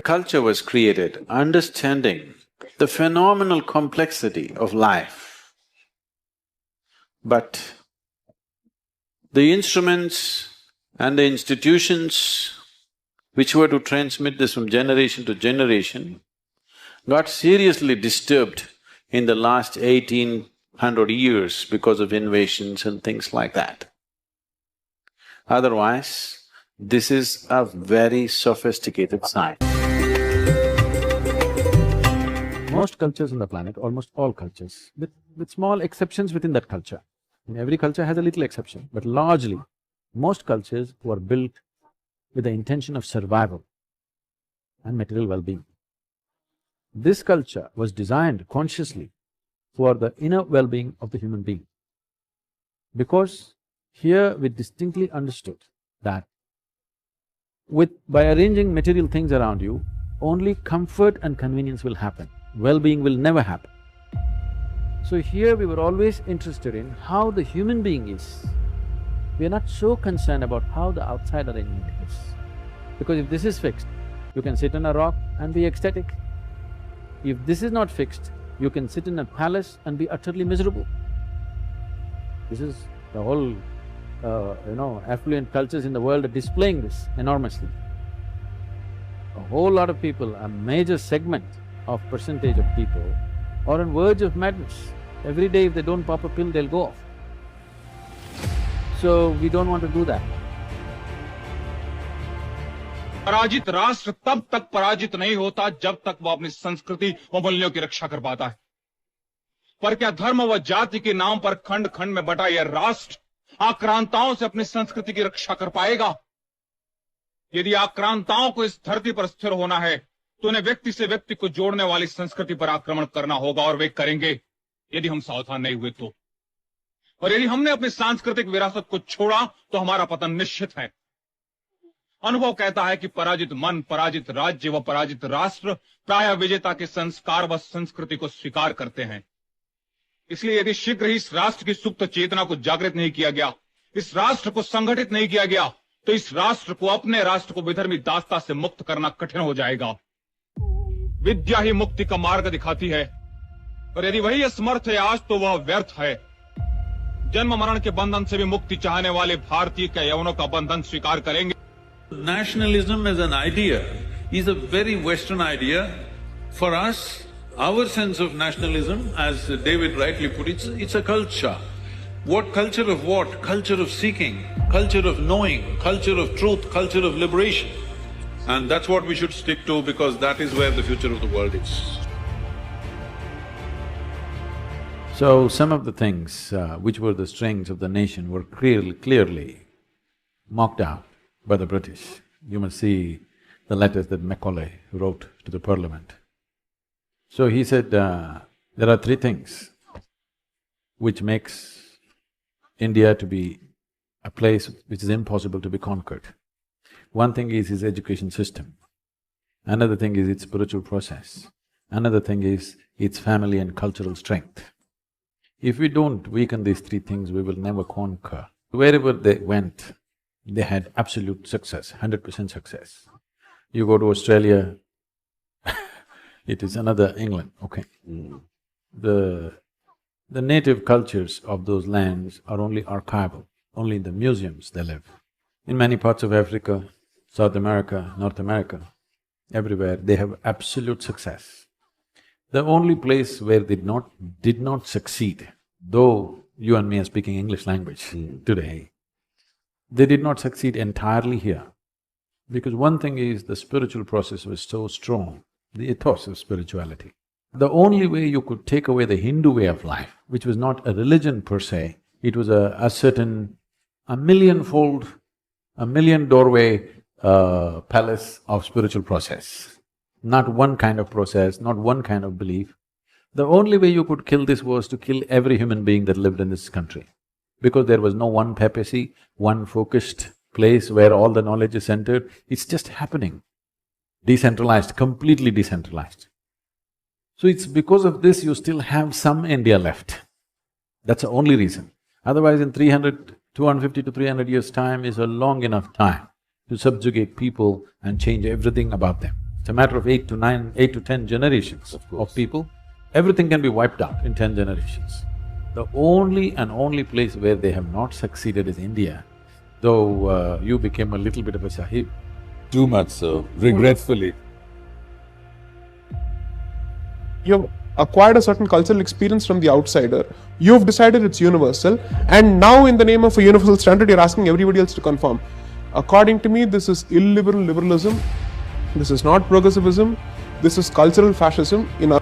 culture was created, understanding the phenomenal complexity of life. But the instruments and the institutions which were to transmit this from generation to generation got seriously disturbed in the last 1800 years because of invasions and things like that. Otherwise, this is a very sophisticated science. Most cultures on the planet, almost all cultures, with small exceptions within that culture. And every culture has a little exception, but largely, most cultures were built with the intention of survival and material well-being. This culture was designed consciously for the inner well-being of the human being. Because here we distinctly understood that by arranging material things around you, only comfort and convenience will happen, well-being will never happen. So here we were always interested in how the human being is. We are not so concerned about how the outside arrangement is. Because if this is fixed, you can sit on a rock and be ecstatic. If this is not fixed, you can sit in a palace and be utterly miserable. This is the whole, affluent cultures in the world are displaying this enormously. A whole lot of people, a major segment of percentage of people are on verge of madness. Every day if they don't pop a pill, they'll go off. So we don't want to do that. पराजित राष्ट्र तब तक पराजित नहीं होता जब तक वो अपनी संस्कृति व मूल्यों की रक्षा कर पाता है। पर क्या धर्म व जाति के नाम पर खंड खंड में बटा यह राष्ट्र आक्रांताओं से अपनी संस्कृति की रक्षा कर पाएगा? यदि आक्रांताओं को इस धरती पर स्थिर होना है तो उन्हें व्यक्ति से व्यक्ति को जोड़ने वाली संस्कृति पर आक्रमण करना होगा, और वे करेंगे यदि हम सावधान नहीं हुए तो। और यदि हमने अपनी सांस्कृतिक विरासत को छोड़ा तो हमारा पतन निश्चित है। अनुभव कहता है कि पराजित मन, पराजित राज्य व पराजित राष्ट्र प्रायः विजेता के संस्कार व संस्कृति को स्वीकार करते हैं। इसलिए यदि शीघ्र ही इस राष्ट्र की सुप्त चेतना को जागृत नहीं किया गया, इस राष्ट्र को संगठित नहीं किया गया, तो इस राष्ट्र को, अपने राष्ट्र को विधर्मी दासता से मुक्त करना कठिन हो जाएगा। विद्या ही मुक्ति का मार्ग दिखाती है, और यदि वही असमर्थ है आज तो वह व्यर्थ है। जन्म मरण के बंधन से भी मुक्ति चाहने वाले भारतीय के यौवनों का बंधन स्वीकार करेंगे। Nationalism as an idea is a very Western idea. For us, our sense of nationalism, as David rightly put it, it's a culture. What culture of what? Culture of seeking, culture of knowing, culture of truth, culture of liberation. And that's what we should stick to, because that is where the future of the world is. So some of the things which were the strengths of the nation were clearly mocked out by the British. You must see the letters that Macaulay wrote to the Parliament. So he said, there are three things which makes India to be a place which is impossible to be conquered. One thing is his education system, another thing is its spiritual process, another thing is its family and cultural strength. If we don't weaken these three things, we will never conquer. Wherever they went, they had absolute success, 100% success. You go to Australia, it is another England, okay. The native cultures of those lands are only archival, only in the museums they live. In many parts of Africa, South America, North America, everywhere, they have absolute success. The only place where they did not succeed, though you and me are speaking English language today, they did not succeed entirely here. Because one thing is, the spiritual process was so strong, the ethos of spirituality. The only way you could take away the Hindu way of life, which was not a religion per se, it was a certain, a million doorway palace of spiritual process. Not one kind of process, not one kind of belief. The only way you could kill this was to kill every human being that lived in this country. Because there was no one papacy, one focused place where all the knowledge is centered, it's just happening. Decentralized, completely decentralized. So it's because of this you still have some India left. That's the only reason. Otherwise in 250 to 300 years' time is a long enough time to subjugate people and change everything about them. It's a matter of 8 to 10 generations of people. Everything can be wiped out in 10 generations. The only and only place where they have not succeeded is India, though you became a little bit of a sahib. Too much so, regretfully. You've acquired a certain cultural experience from the outsider, you've decided it's universal, and now in the name of a universal standard, you're asking everybody else to conform. According to me, this is illiberal liberalism, this is not progressivism, this is cultural fascism in our